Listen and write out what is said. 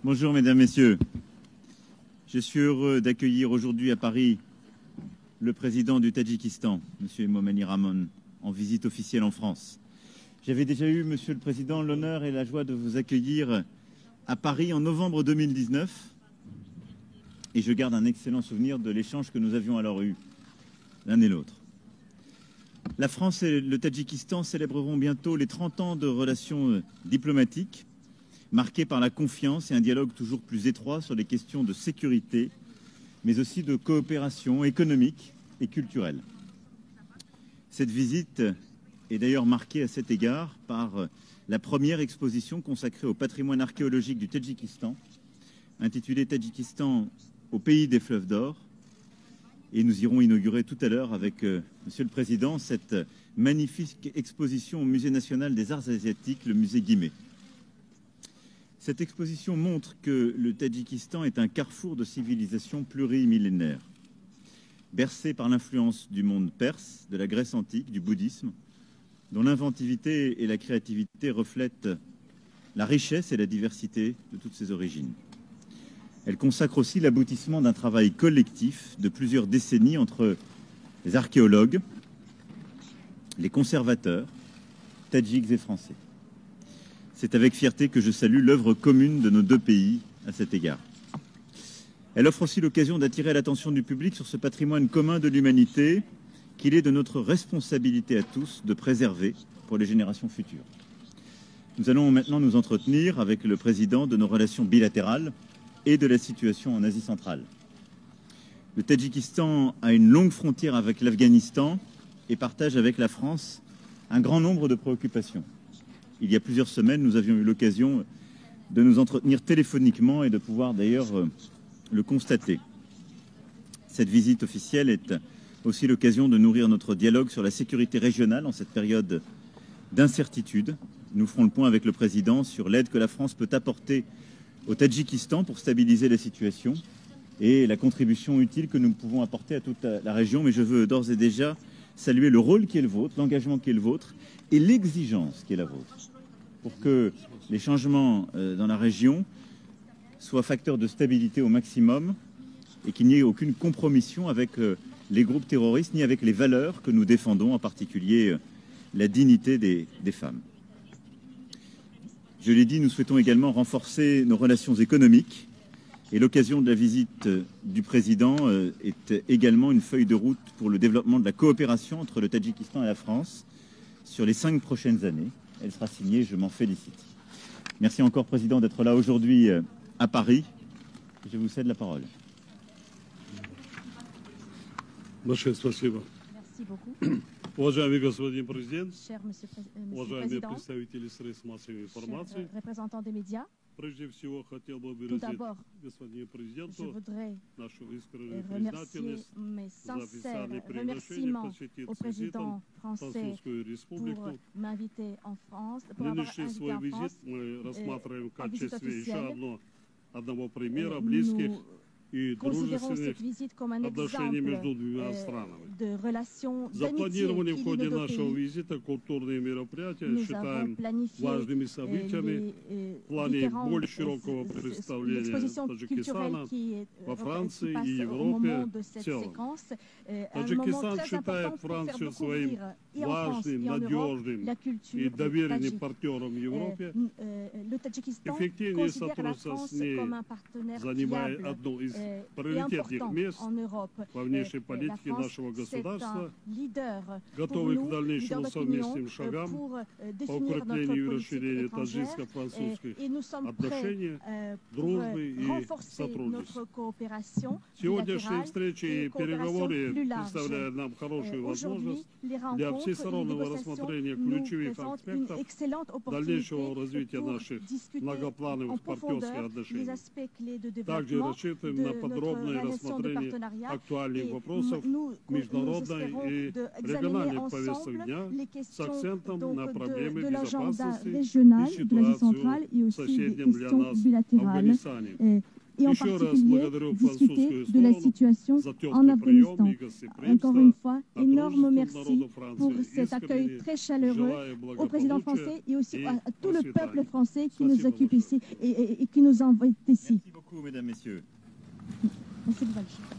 Bonjour mesdames, messieurs. Je suis heureux d'accueillir aujourd'hui à Paris le président du Tadjikistan, M. Emomali Rahmon, en visite officielle en France. J'avais déjà eu, Monsieur le Président, l'honneur et la joie de vous accueillir à Paris en novembre 2019 et je garde un excellent souvenir de l'échange que nous avions alors eu, l'un et l'autre. La France et le Tadjikistan célébreront bientôt les 30 ans de relations diplomatiques marquées par la confiance et un dialogue toujours plus étroit sur les questions de sécurité, mais aussi de coopération économique et culturelle. Cette visite est d'ailleurs marquée à cet égard par la première exposition consacrée au patrimoine archéologique du Tadjikistan, intitulée Tadjikistan au pays des fleuves d'or. Et nous irons inaugurer tout à l'heure avec Monsieur le Président cette magnifique exposition au Musée national des arts asiatiques, le musée Guimet. Cette exposition montre que le Tadjikistan est un carrefour de civilisation plurimillénaire, bercé par l'influence du monde perse, de la Grèce antique, du bouddhisme, dont l'inventivité et la créativité reflètent la richesse et la diversité de toutes ses origines. Elle consacre aussi l'aboutissement d'un travail collectif de plusieurs décennies entre les archéologues, les conservateurs, tadjiks et français. C'est avec fierté que je salue l'œuvre commune de nos deux pays à cet égard. Elle offre aussi l'occasion d'attirer l'attention du public sur ce patrimoine commun de l'humanité qu'il est de notre responsabilité à tous de préserver pour les générations futures. Nous allons maintenant nous entretenir avec le président de nos relations bilatérales et de la situation en Asie centrale. Le Tadjikistan a une longue frontière avec l'Afghanistan et partage avec la France un grand nombre de préoccupations. Il y a plusieurs semaines, nous avions eu l'occasion de nous entretenir téléphoniquement et de pouvoir d'ailleurs le constater. Cette visite officielle est aussi l'occasion de nourrir notre dialogue sur la sécurité régionale en cette période d'incertitude. Nous ferons le point avec le président sur l'aide que la France peut apporter au Tadjikistan pour stabiliser la situation et la contribution utile que nous pouvons apporter à toute la région. Mais je veux d'ores et déjà saluer le rôle qui est le vôtre, l'engagement qui est le vôtre et l'exigence qui est la vôtre pour que les changements dans la région soient facteurs de stabilité au maximum et qu'il n'y ait aucune compromission avec les groupes terroristes ni avec les valeurs que nous défendons, en particulier la dignité des femmes. Je l'ai dit, nous souhaitons également renforcer nos relations économiques et l'occasion de la visite du président est également une feuille de route pour le développement de la coopération entre le Tadjikistan et la France sur les 5 prochaines années. Elle sera signée, je m'en félicite. Merci encore, Président, d'être là aujourd'hui à Paris. Je vous cède la parole. Merci beaucoup. Уважаемый господин президент, Cher Monsieur уважаемые Président, представители средств массовой информации, chers représentants des médias, прежде всего хотел бы tout выразить d'abord, господину je президенту voudrais нашу искреннюю remercier признательность mes за sincères официальное приглашение remerciements посетить au с визитом président français Французскую pour Республику. m'inviter en France, pour avoir Нынешний invité свой en визит France. мы рассматриваем в en visite качестве еще officielle, одного примера близких Nous и considérons дружественных cette visite comme un отношений exemple между двумя странами. de relations d'amitié Запланированы в qui lient ходе nos deux нашего pays. визита культурные мероприятия Nous avons считаем planifié важными событиями в плане более широкого представления l'exposition Таджикистана culturelle qui во se Франции passe и au moment Европе de в cette целом. séquence, un moment Таджикистан très считает important pour faire Францию своим découvrir et en France важным, et en Europe надежным la и culture доверенным tadjik. партнером в Европе. Le Tadjikistan Эффективнее considère la сотрудничество France с ней comme un partenaire занимает fiable одно из et приоритетных important мест en Europe. во внешней La политике France, нашего c'est un государства, leader pour готовый к nous, leader дальнейшим d'opinion, совместным шагам pour по définir notre укреплению и politique расширению étrangère. таджикско-французских Et nous sommes prêts отношений, pour дружбы и renforcer сотрудничества. notre coopération Сегодняшние bilatérale встречи et и coopération переговоры plus large. представляют нам хорошую Aujourd'hui, возможность les для rencontres et les всестороннего négociations рассмотрения nous ключевых présentent une аспектов excellente opportunité дальнейшего развития pour наших discuter en многоплановых партнерских profondeur les отношений. aspects clés de Также développement рассчитываем de на notre подробное relation de рассмотрение partenariat. актуальных Et вопросов nous международной espérons и d'examiner региональных повесток ensemble дня les с questions акцентом donc, на проблемы de l'agenda безопасности régional и de l'Asie ситуацию centrale et в aussi des соседнем для questions нас bilatérales. Афганистане. et en particulier discuter de la situation en Afghanistan. Encore une fois, énorme merci pour cet accueil très chaleureux au président français et aussi à tout le peuple français qui nous occupe ici et qui nous envoie ici. Merci beaucoup, mesdames, messieurs. Merci beaucoup.